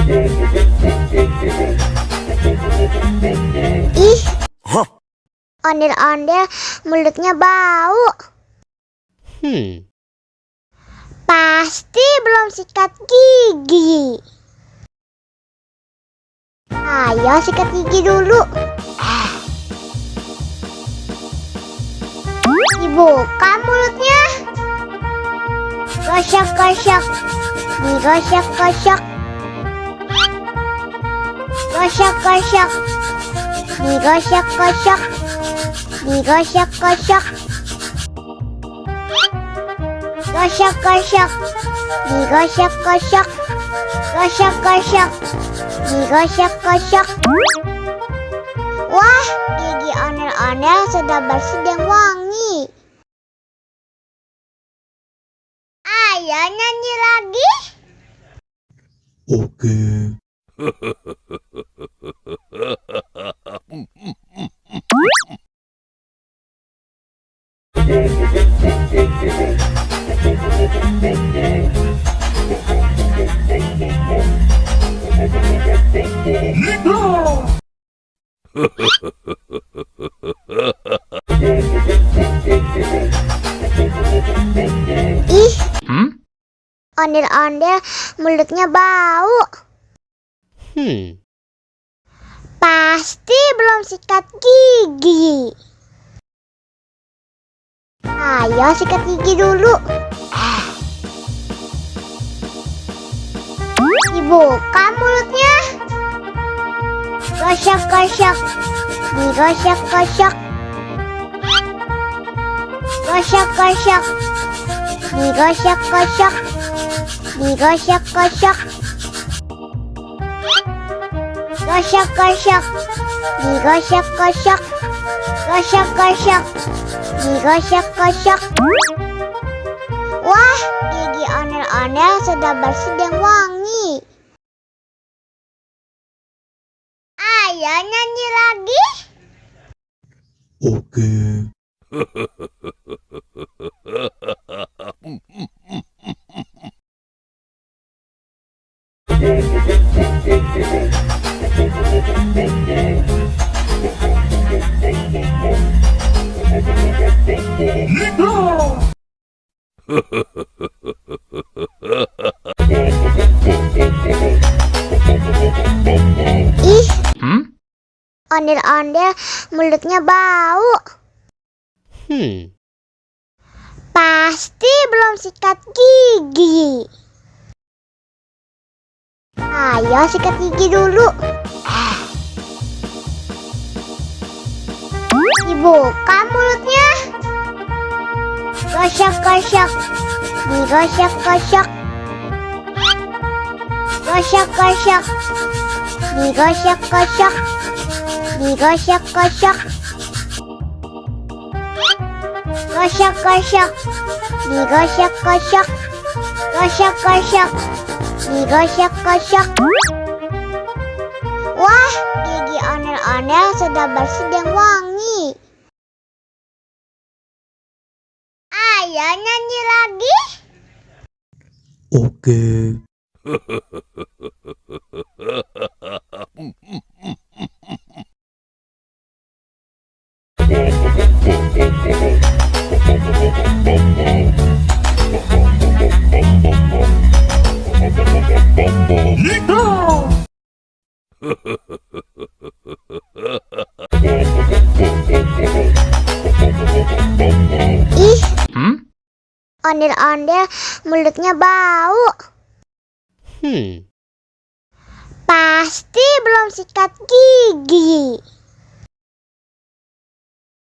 Ih, ondel-ondel mulutnya bau. Pasti belum sikat gigi. Ayo sikat gigi dulu. Dibuka mulutnya. Gosok-gosok. Digosok-gosok. Gosok-gosok. Digosok-gosok. Digosok-gosok. Gosok-gosok. Digosok-gosok. Gosok-gosok. Digosok-gosok. Wah, gigi ondel-ondel sudah bersih dan wangi. Ayo nyanyi lagi. Oke. Ih, ondel-ondel mulutnya bau. Pasti belum sikat gigi. Ayo sikat gigi dulu. Dibuka mulutnya. Gosok-gosok. Digosok-gosok. Gosok-gosok. Digosok-gosok. Digosok-gosok. Gosok-gosok. Digosok-gosok. Gosok-gosok. Digosok-gosok. Wah, gigi ondel-ondel sudah bersih dan wangi. Ayo nyanyi lagi. Oke. Ih, ondel-ondel mulutnya bau. Pasti belum sikat gigi. Ayo sikat gigi dulu. Dibuka mulutnya. Gosok-gosok. Digosok-gosok. Gosok-gosok. Digosok-gosok. Digosok-gosok. Gosok-gosok. Digosok-gosok. Gosok-gosok. Digosok-gosok. Wah, gigi ondel-ondel sudah bersih dan wangi. Ayo nyanyi lagi. Oke. Ih, ondel-ondel mulutnya bau. Pasti belum sikat gigi.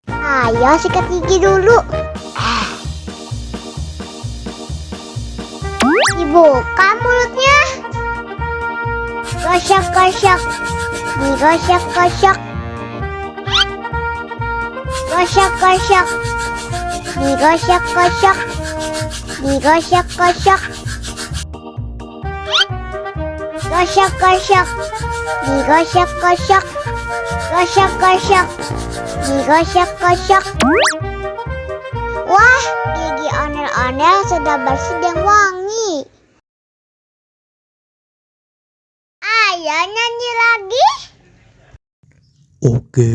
Ayo sikat gigi dulu. Dibuka mulutnya. Gosok-gosok. Digosok-gosok. Gosok-gosok. Digosok-gosok. Digosok-gosok. Gosok-gosok. Digosok-gosok. Gosok-gosok. Digosok-gosok. Wah, gigi ondel-ondel sudah bersih dan wangi. ya nyanyi lagi? Oke.